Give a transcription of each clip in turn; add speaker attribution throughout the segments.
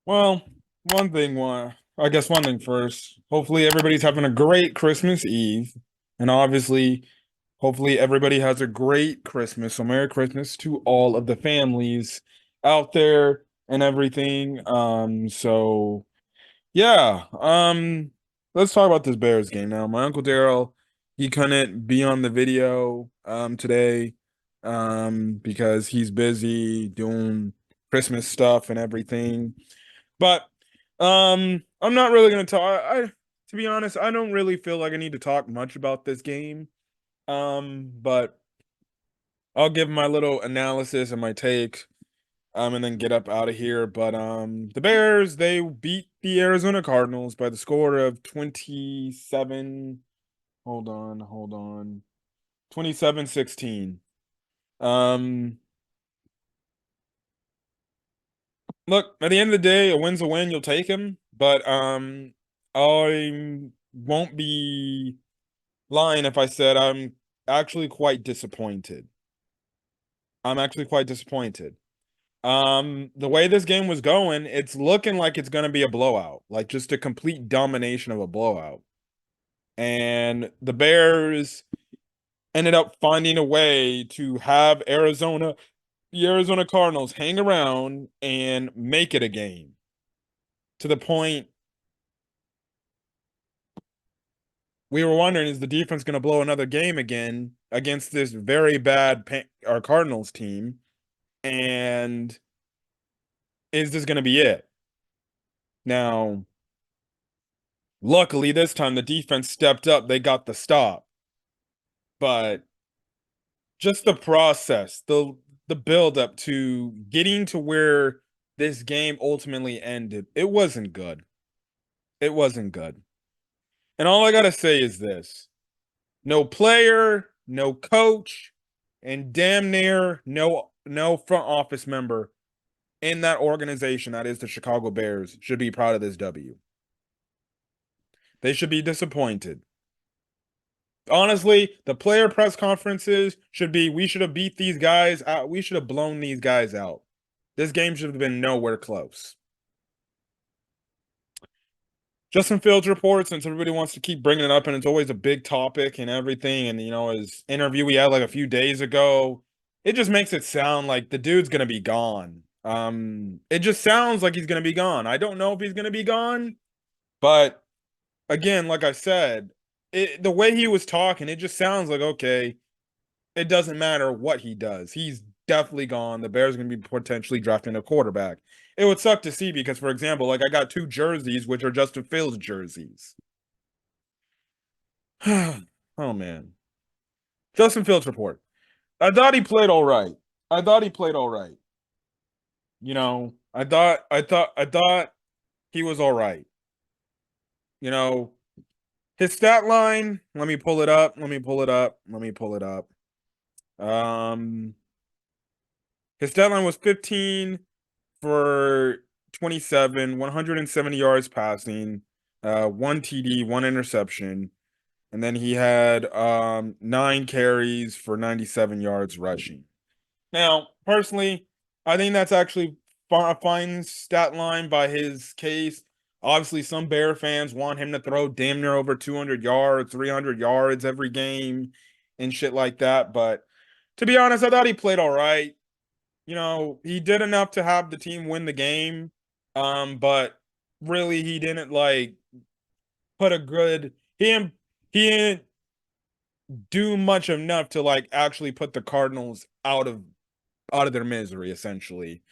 Speaker 1: Well, I guess one thing first. Hopefully everybody's having a great Christmas Eve. And obviously, hopefully everybody has a great Christmas. So Merry Christmas to all of the families out there and everything. Yeah. Let's talk about this Bears game now. My Uncle Daryl, he couldn't be on the video today because he's busy doing Christmas stuff and everything. But I'm not really gonna talk. To be honest, I don't really feel like I need to talk much about this game. But I'll give my little analysis and my take, and then get up out of here. But the Bears, they beat the Arizona Cardinals by the score of 27. Hold on. 27-16. Um, Look, at the end of the day, a win's a win. You'll take him, but I won't be lying if I said I'm actually quite disappointed. I'm actually quite disappointed. The way this game was going, it's looking like it's going to be a blowout, like just a complete domination of a blowout. And the Bears ended up finding a way to have the Arizona Cardinals hang around and make it a game to the point we were wondering, is the defense going to blow another game again against this very bad our Cardinals team? And is this going to be it? Now, luckily this time the defense stepped up. They got the stop. But just the process, the build up to getting to where this game ultimately ended, it wasn't good. It wasn't good. And all I got to say is this. No player, no coach, and damn near no front office member in that organization that is the Chicago Bears should be proud of this W. They should be disappointed. Honestly, the player press conferences should be we should have beat these guys out. We should have blown these guys out. This game should have been nowhere close. Justin Fields report, since everybody wants to keep bringing it up and it's always a big topic and everything, and his interview we had like a few days ago, it just makes it sound like the dude's gonna be gone. It just sounds like he's gonna be gone. I don't know if he's gonna be gone, but again, like I said, the way he was talking, it just sounds like okay, it doesn't matter what he does. He's definitely gone. The Bears are going to be potentially drafting a quarterback. It would suck to see because, for example, like I got two jerseys, which are Justin Fields jerseys. Oh, man. Justin Fields report. I thought he played all right. I thought he played all right. I thought he was all right. You know, his stat line, let me pull it up. Let me pull it up. Let me pull it up. Um, his stat line was 15 for 27, 170 yards passing, one TD, one interception, and then he had 9 carries for 97 yards rushing. Now, personally, I think that's actually a fine stat line by his case. Obviously, some Bear fans want him to throw damn near over 200 yards, 300 yards every game and shit like that. But to be honest, I thought he played all right. He did enough to have the team win the game. But really he didn't like put a good he didn't do much enough to like actually put the Cardinals out of their misery, essentially.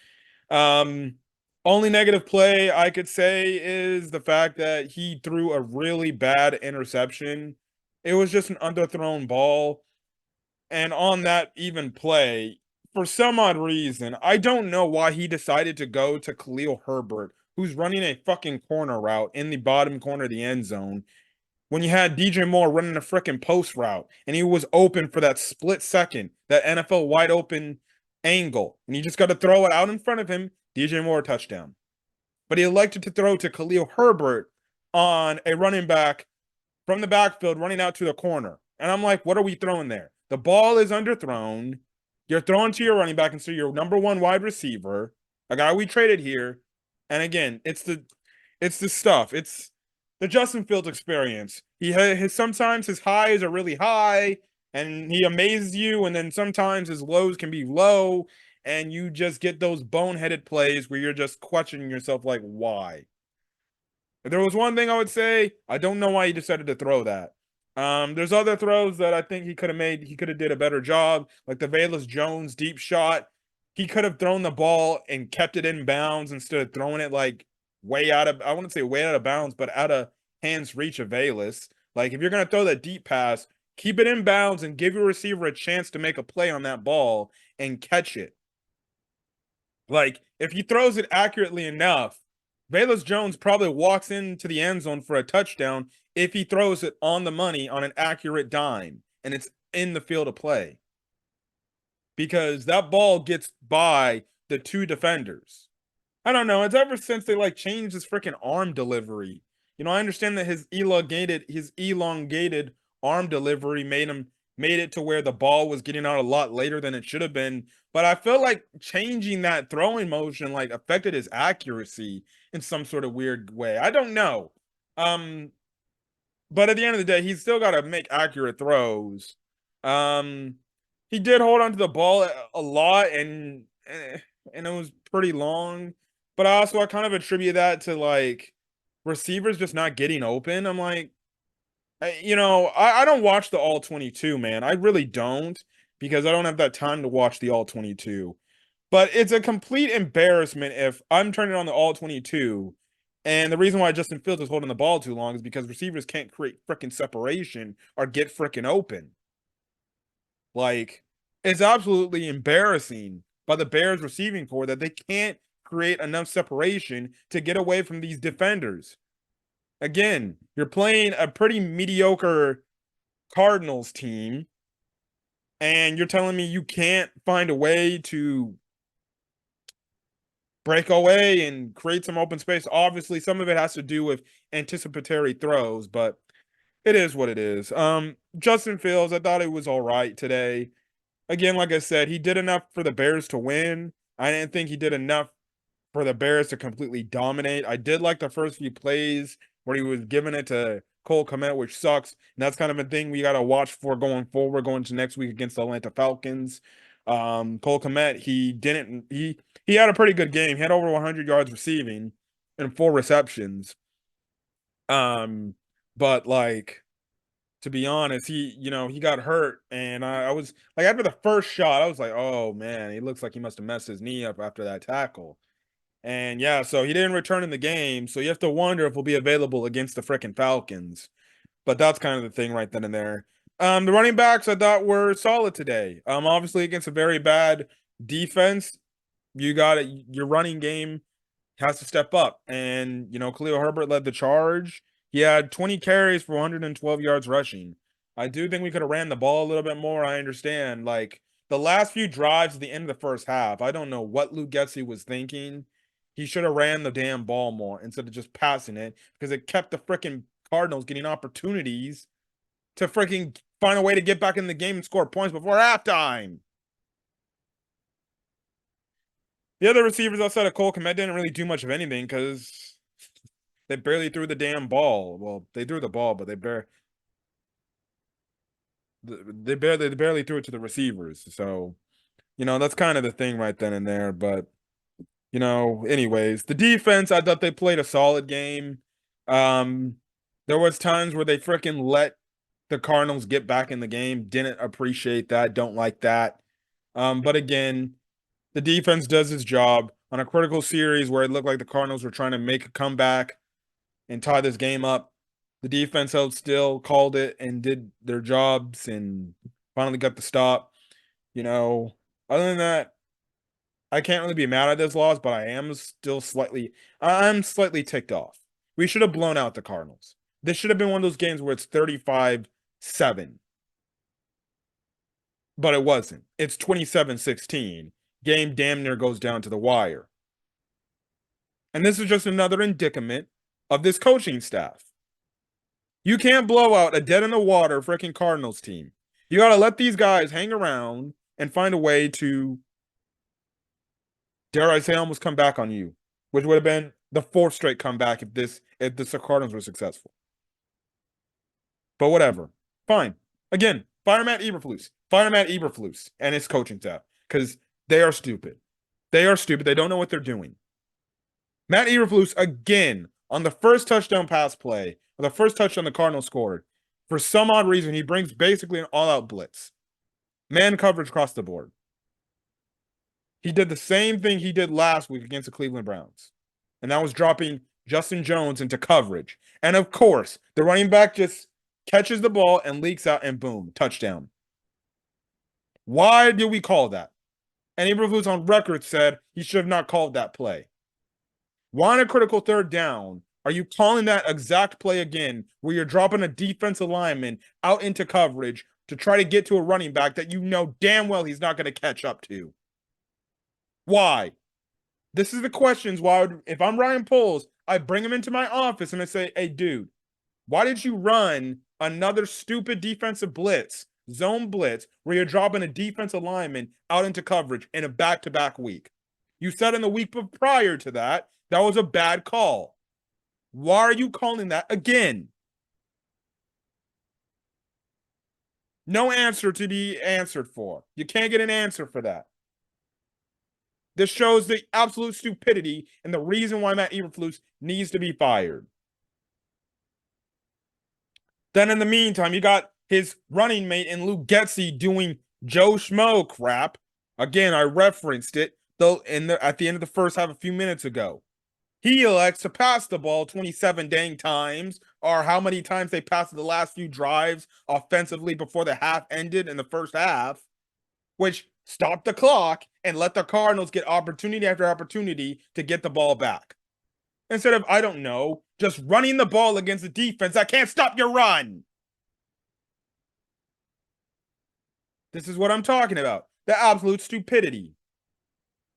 Speaker 1: Um Only negative play I could say is the fact that he threw a really bad interception. It was just an underthrown ball. And on that even play, for some odd reason, I don't know why he decided to go to Khalil Herbert, who's running a fucking corner route in the bottom corner of the end zone, when you had DJ Moore running a freaking post route and he was open for that split second, that NFL wide open angle. And you just got to throw it out in front of him, DJ Moore touchdown. But he elected to throw to Khalil Herbert on a running back from the backfield running out to the corner. And I'm like, what are we throwing there? The ball is underthrown. You're throwing to your running back instead of your number one wide receiver, a guy we traded here, And again, it's the stuff. It's the Justin Fields experience. His sometimes his highs are really high and he amazes you, and then sometimes his lows can be low, and you just get those boneheaded plays where you're just questioning yourself like, why? If there was one thing I would say, I don't know why he decided to throw that. There's other throws that I think he could have made. He could have did a better job, like the Velus Jones deep shot. He could have thrown the ball and kept it in bounds instead of throwing it like way out of. I wouldn't say way out of bounds, but out of hands reach of Velus. Like if you're gonna throw that deep pass, keep it in bounds and give your receiver a chance to make a play on that ball and catch it. Like if he throws it accurately enough, Velus Jones probably walks into the end zone for a touchdown if he throws it on the money on an accurate dime and it's in the field of play. Because that ball gets by the two defenders. I don't know. It's ever since they like changed his freaking arm delivery. I understand that his elongated arm delivery made it to where the ball was getting out a lot later than it should have been. But I feel like changing that throwing motion like affected his accuracy in some sort of weird way. I don't know. Um, but at the end of the day, he's still got to make accurate throws. Um, he did hold on to the ball a lot, and it was pretty long. But I kind of attribute that to like receivers just not getting open. I'm like, I don't watch the all 22, man. I really don't, because I don't have that time to watch the all 22. But it's a complete embarrassment if I'm turning on the all 22. And the reason why Justin Fields is holding the ball too long is because receivers can't create freaking separation or get freaking open. Like, it's absolutely embarrassing by the Bears receiving corps that they can't create enough separation to get away from these defenders. Again, you're playing a pretty mediocre Cardinals team, and you're telling me you can't find a way to break away and create some open space. Obviously, some of it has to do with anticipatory throws, but it is what it is. Justin Fields, I thought it was all right today. Again, like I said, he did enough for the Bears to win. I didn't think he did enough for the Bears to completely dominate. I did like the first few plays where he was giving it to Cole Kmet, which sucks. And that's kind of a thing we got to watch for going forward, going to next week against the Atlanta Falcons. Cole Kmet, he had a pretty good game. He had over 100 yards receiving and 4 receptions. But like, to be honest, he got hurt, and I was like, after the first shot, I was like, oh man, he looks like he must have messed his knee up after that tackle. And yeah, so he didn't return in the game. So you have to wonder if he'll be available against the freaking Falcons. But that's kind of the thing right then and there. The running backs I thought were solid today. Obviously against a very bad defense, you got it. Your running game has to step up. And, Khalil Herbert led the charge. He had 20 carries for 112 yards rushing. I do think we could have ran the ball a little bit more. I understand. Like the last few drives at the end of the first half, I don't know what Luke Getsy was thinking. He should have ran the damn ball more instead of just passing it, because it kept the freaking Cardinals getting opportunities to freaking find a way to get back in the game and score points before halftime. The other receivers outside of Cole Kmet didn't really do much of anything because they barely threw the damn ball. Well, they threw the ball, but they barely threw it to the receivers. So, that's kind of the thing right then and there. But, anyways, the defense, I thought they played a solid game. Um, there was times where they freaking let the Cardinals get back in the game. Didn't appreciate that. Don't like that. But again, the defense does its job on a critical series where it looked like the Cardinals were trying to make a comeback and tie this game up. The defense held still, called it, and did their jobs, and finally got the stop. Other than that, I can't really be mad at this loss, but I'm slightly ticked off. We should have blown out the Cardinals. This should have been one of those games where it's 35-7, but it wasn't. It's 27-16. Game damn near goes down to the wire. And this is just another indictment of this coaching staff. You can't blow out a dead in the water freaking Cardinals team. You got to let these guys hang around and find a way to, dare I say, almost come back on you, which would have been the fourth straight comeback if the Cardinals were successful. But whatever. Fine. Again, fire Matt Eberflus. Fire Matt Eberflus and his coaching staff because they are stupid. They are stupid. They don't know what they're doing. Matt Eberflus again on the first touchdown pass play, or the first touchdown the Cardinals scored. For some odd reason, he brings basically an all-out blitz, man coverage across the board. He did the same thing he did last week against the Cleveland Browns, and that was dropping Justin Jones into coverage. And of course, the running back just catches the ball and leaks out, and boom, touchdown. Why did we call that? And Eberflus on record said he should have not called that play. Why on a critical third down are you calling that exact play again where you're dropping a defensive lineman out into coverage to try to get to a running back that you know damn well he's not going to catch up to? Why? This is the questions why if I'm Ryan Poles, I bring him into my office and I say, hey, dude, why did you run another stupid defensive blitz, zone blitz, where you're dropping a defensive lineman out into coverage in a back-to-back week? You said in the week prior to that, that was a bad call. Why are you calling that again? No answer to be answered for. You can't get an answer for that. This shows the absolute stupidity and the reason why Matt Eberflus needs to be fired. Then in the meantime, you got his running mate in Luke Getsy doing Joe Schmo crap. Again, I referenced it though at the end of the first half a few minutes ago. He elects to pass the ball 27 dang times, or how many times they passed the last few drives offensively before the half ended in the first half, which stopped the clock and let the Cardinals get opportunity after opportunity to get the ball back. Instead of, I don't know, just running the ball against the defense that can't stop your run. This is what I'm talking about. The absolute stupidity.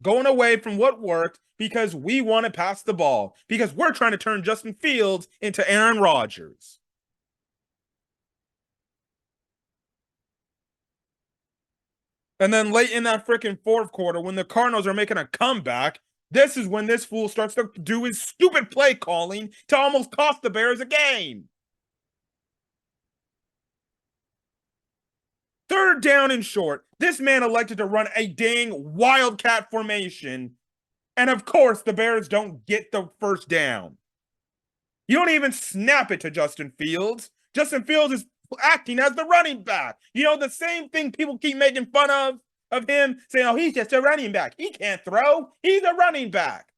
Speaker 1: Going away from what worked because we want to pass the ball, because we're trying to turn Justin Fields into Aaron Rodgers. And then late in that freaking fourth quarter, when the Cardinals are making a comeback, this is when this fool starts to do his stupid play calling to almost cost the Bears a game. Third down and short, this man elected to run a dang wildcat formation. And of course, the Bears don't get the first down. You don't even snap it to Justin Fields. Justin Fields is acting as the running back. You know, the same thing people keep making fun of him, saying, oh, he's just a running back. He can't throw. He's a running back.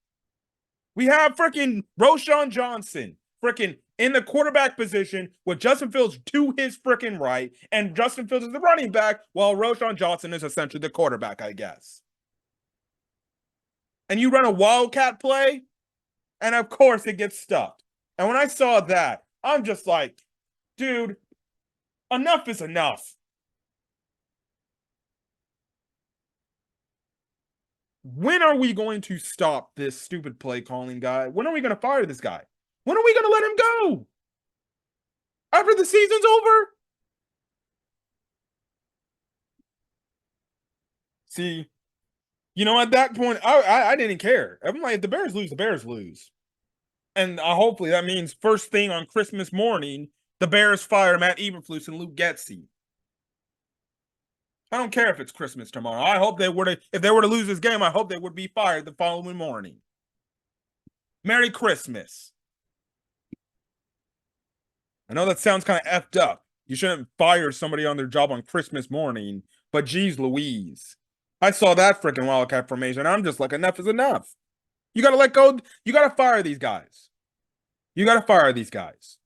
Speaker 1: We have freaking Roschon Johnson freaking in the quarterback position with Justin Fields to his freaking right, and Justin Fields is the running back, while Roschon Johnson is essentially the quarterback, I guess. And you run a wildcat play, and of course it gets stuffed. And when I saw that, I'm just like, dude, enough is enough. When are we going to stop this stupid play calling guy? When are we going to fire this guy? When are we going to let him go? After the season's over? See, you know, at that point, I didn't care. I'm like, if the Bears lose, the Bears lose. And hopefully that means first thing on Christmas morning, the Bears fire Matt Eberflus and Luke Getsy. I don't care if it's Christmas tomorrow. I hope if they were to lose this game, I hope they would be fired the following morning. Merry Christmas. I know that sounds kind of effed up. You shouldn't fire somebody on their job on Christmas morning, but geez Louise. I saw that freaking wildcat formation. I'm just like, enough is enough. You got to let go. You got to fire these guys. You got to fire these guys.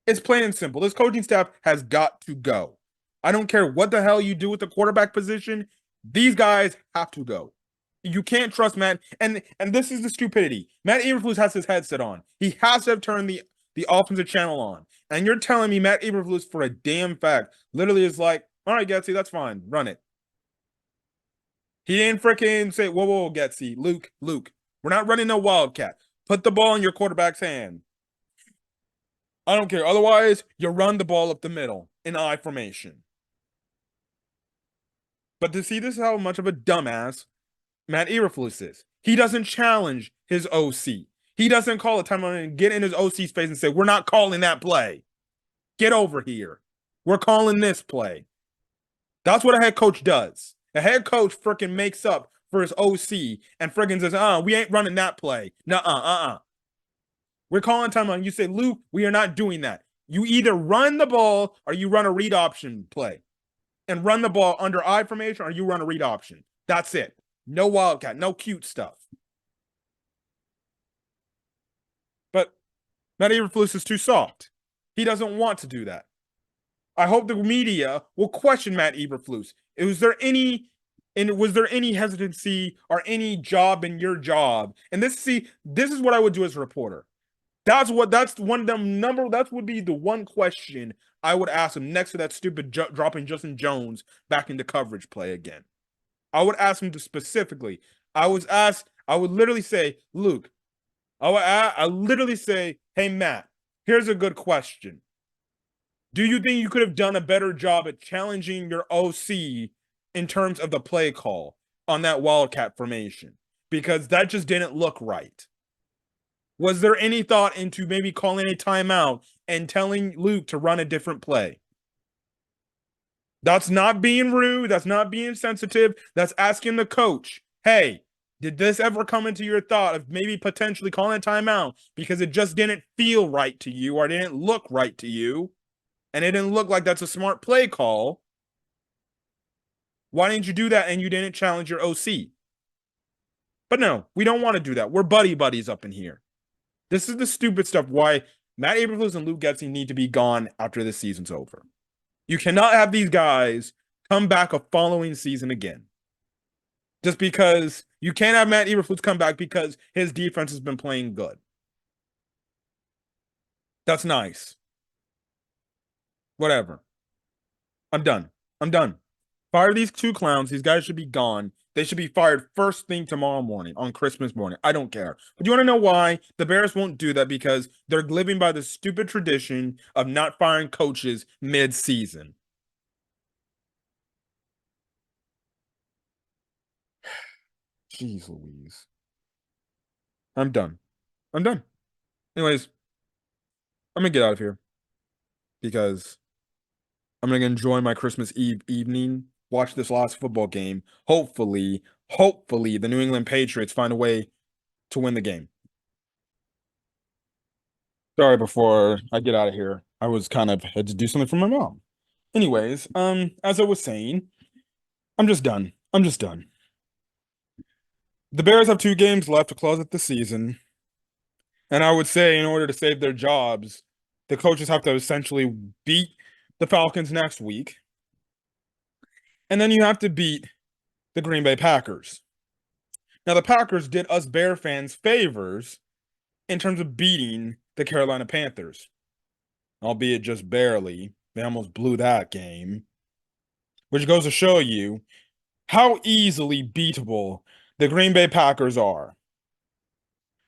Speaker 1: It's plain and simple. This coaching staff has got to go. I don't care what the hell you do with the quarterback position. These guys have to go. You can't trust Matt. And this is the stupidity. Matt Eberflus has his headset on. He has to have turned the offensive channel on. And you're telling me Matt Eberflus, for a damn fact, literally is like, all right, Getsy, that's fine. Run it. He didn't freaking say, whoa, Getsy, Luke, we're not running no wildcat. Put the ball in your quarterback's hand. I don't care. Otherwise, you run the ball up the middle in I formation. But to see this is how much of a dumbass Matt Eberflus is. He doesn't challenge his OC. He doesn't call a timeout and get in his OC space and say, "We're not calling that play. Get over here. We're calling this play." That's what a head coach does. A head coach freaking makes up for his OC and freaking says, we ain't running that play. Nuh-uh. We're calling timeout. And you say, "Luke, we are not doing that. You either run the ball or you run a read option play. And run the ball under I formation or you run a read option. That's it. No wildcat, no cute stuff." But Matt Eberflus is too soft. He doesn't want to do that. I hope the media will question Matt Eberflus. Was there any hesitancy or any job in your job? And this is what I would do as a reporter. That's one of them number. That would be the one question I would ask him next to that stupid dropping Justin Jones back into coverage play again. I would ask him to specifically. I would literally say, "Luke," I literally say, "Hey, Matt, here's a good question. Do you think you could have done a better job at challenging your OC in terms of the play call on that Wildcat formation? Because that just didn't look right. Was there any thought into maybe calling a timeout and telling Luke to run a different play?" That's not being rude. That's not being sensitive. That's asking the coach, "Hey, did this ever come into your thought of maybe potentially calling a timeout because it just didn't feel right to you or didn't look right to you? And it didn't look like that's a smart play call. Why didn't you do that and you didn't challenge your OC?" But no, we don't want to do that. We're buddy buddies up in here. This is the stupid stuff why Matt Eberflus and Luke Getsy need to be gone after this season's over. You cannot have these guys come back a following season again. Just because you can't have Matt Eberflus come back because his defense has been playing good. That's nice. Whatever. I'm done. I'm done. Fire these two clowns. These guys should be gone. They should be fired first thing tomorrow morning, on Christmas morning. I don't care. But you want to know why? The Bears won't do that because they're living by the stupid tradition of not firing coaches mid-season. Jeez Louise. I'm done. I'm done. Anyways, I'm gonna get out of here because I'm gonna enjoy my Christmas Eve evening, watch this last football game. Hopefully, the New England Patriots find a way to win the game. Sorry, before I get out of here, I was kind of had to do something for my mom. Anyways, as I was saying, I'm just done. I'm just done. The Bears have 2 games left to close out the season, and I would say in order to save their jobs, the coaches have to essentially beat the Falcons next week, and then you have to beat the Green Bay Packers. Now, the Packers did us Bear fans favors in terms of beating the Carolina Panthers, albeit just barely. They almost blew that game, which goes to show you how easily beatable the Green Bay Packers are.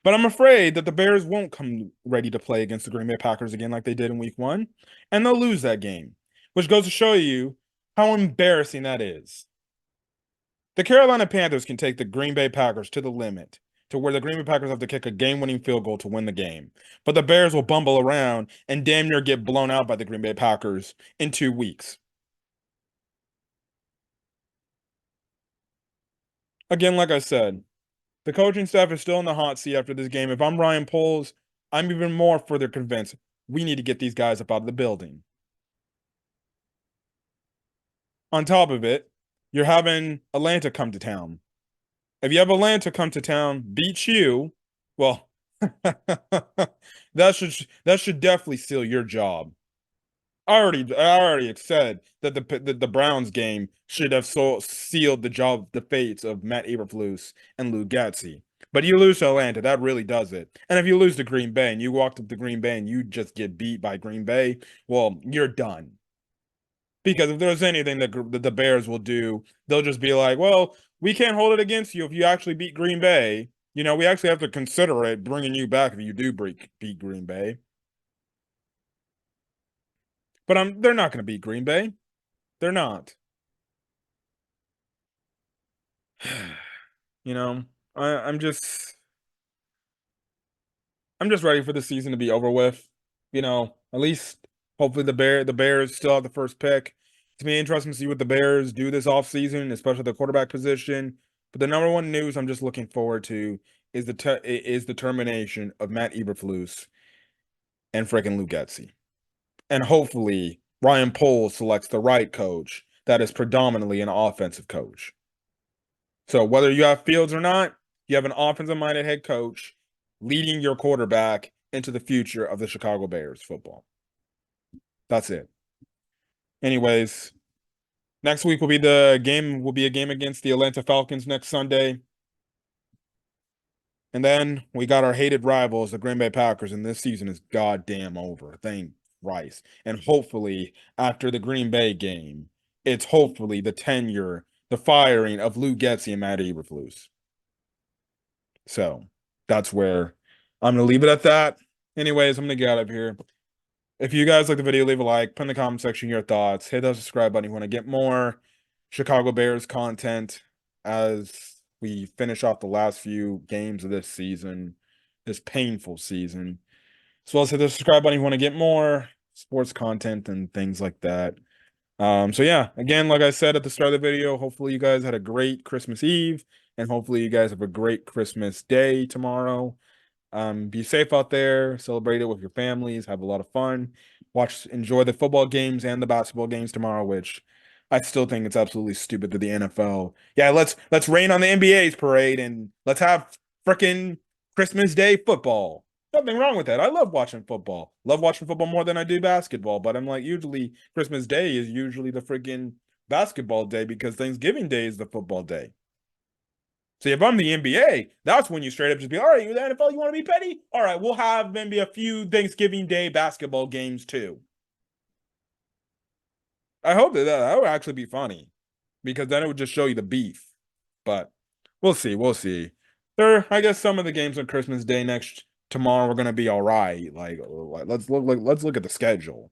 Speaker 1: But I'm afraid that the Bears won't come ready to play against the Green Bay Packers again like they did in week 1, and they'll lose that game, which goes to show you how embarrassing that is. The Carolina Panthers can take the Green Bay Packers to the limit, to where the Green Bay Packers have to kick a game-winning field goal to win the game. But the Bears will bumble around and damn near get blown out by the Green Bay Packers in 2 weeks. Again, like I said, the coaching staff is still in the hot seat after this game. If I'm Ryan Poles, I'm even more further convinced we need to get these guys up out of the building. On top of it, you're having Atlanta come to town. If you have Atlanta come to town, beat you, well, that should definitely seal your job. I already said that the Browns game should have sealed the fates of Matt Eberflus and Lou Getsy. But you lose to Atlanta, that really does it. And if you lose to Green Bay and you walked up to Green Bay and you just get beat by Green Bay, well, you're done. Because if there's anything that the Bears will do, they'll just be like, "Well, we can't hold it against you if you actually beat Green Bay. We actually have to consider it bringing you back if you do beat Green Bay." But they're not going to beat Green Bay. They're not. You know, I'm just I'm just ready for the season to be over with. At least hopefully the Bears still have the first pick. It's gonna be interesting to see what the Bears do this offseason, especially the quarterback position. But the number one news I'm just looking forward to is the termination of Matt Eberflus and freaking Lou Getsy. And hopefully Ryan Poles selects the right coach that is predominantly an offensive coach. So whether you have Fields or not, you have an offensive-minded head coach leading your quarterback into the future of the Chicago Bears football. That's it. Anyways, next week will be a game against the Atlanta Falcons next Sunday. And then we got our hated rivals, the Green Bay Packers, and this season is goddamn over. Thank Christ. And hopefully, after the Green Bay game, it's hopefully the firing of Lou Getsy and Matt Eberflus. So that's where I'm gonna leave it at that. Anyways, I'm gonna get out of here. If you guys like the video, leave a like, put in the comment section your thoughts, hit that subscribe button if you want to get more Chicago Bears content as we finish off the last few games of this season, this painful season. As well as hit the subscribe button if you want to get more sports content and things like that. So yeah, again, like I said at the start of the video, hopefully you guys had a great Christmas Eve, and hopefully you guys have a great Christmas Day tomorrow. Be safe out there, celebrate it with your families, have a lot of fun, enjoy the football games and the basketball games tomorrow, which I still think it's absolutely stupid that the NFL. Yeah, let's rain on the NBA's parade and let's have freaking Christmas Day football. Nothing wrong with that. I love watching football. Love watching football more than I do basketball, but I'm like, usually Christmas Day is usually the freaking basketball day because Thanksgiving Day is the football day. See, if I'm the NBA, that's when you straight up just be, all right, you're the NFL, you want to be petty? All right, we'll have maybe a few Thanksgiving Day basketball games too. I hope that would actually be funny because then it would just show you the beef. But we'll see. We'll see. I guess some of the games on Christmas Day tomorrow are gonna be all right. Let's look at the schedule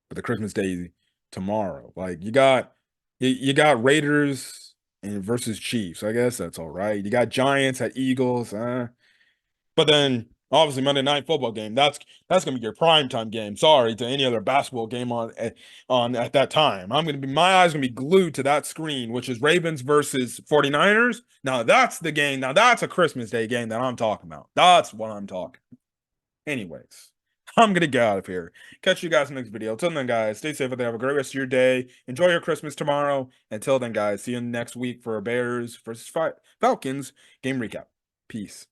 Speaker 1: for the Christmas Day tomorrow. Like you got Raiders and versus Chiefs. I guess that's all right. You got Giants at Eagles. But then obviously Monday Night Football game. That's gonna be your primetime game. Sorry to any other basketball game on at that time. My eyes gonna be glued to that screen, which is Ravens versus 49ers. Now that's the game. Now that's a Christmas Day game that I'm talking about. That's what I'm talking. Anyways, I'm gonna get out of here. Catch you guys in the next video. Till then, guys, stay safe out there. Have a great rest of your day. Enjoy your Christmas tomorrow. Until then, guys, see you next week for a Bears versus Falcons game recap. Peace.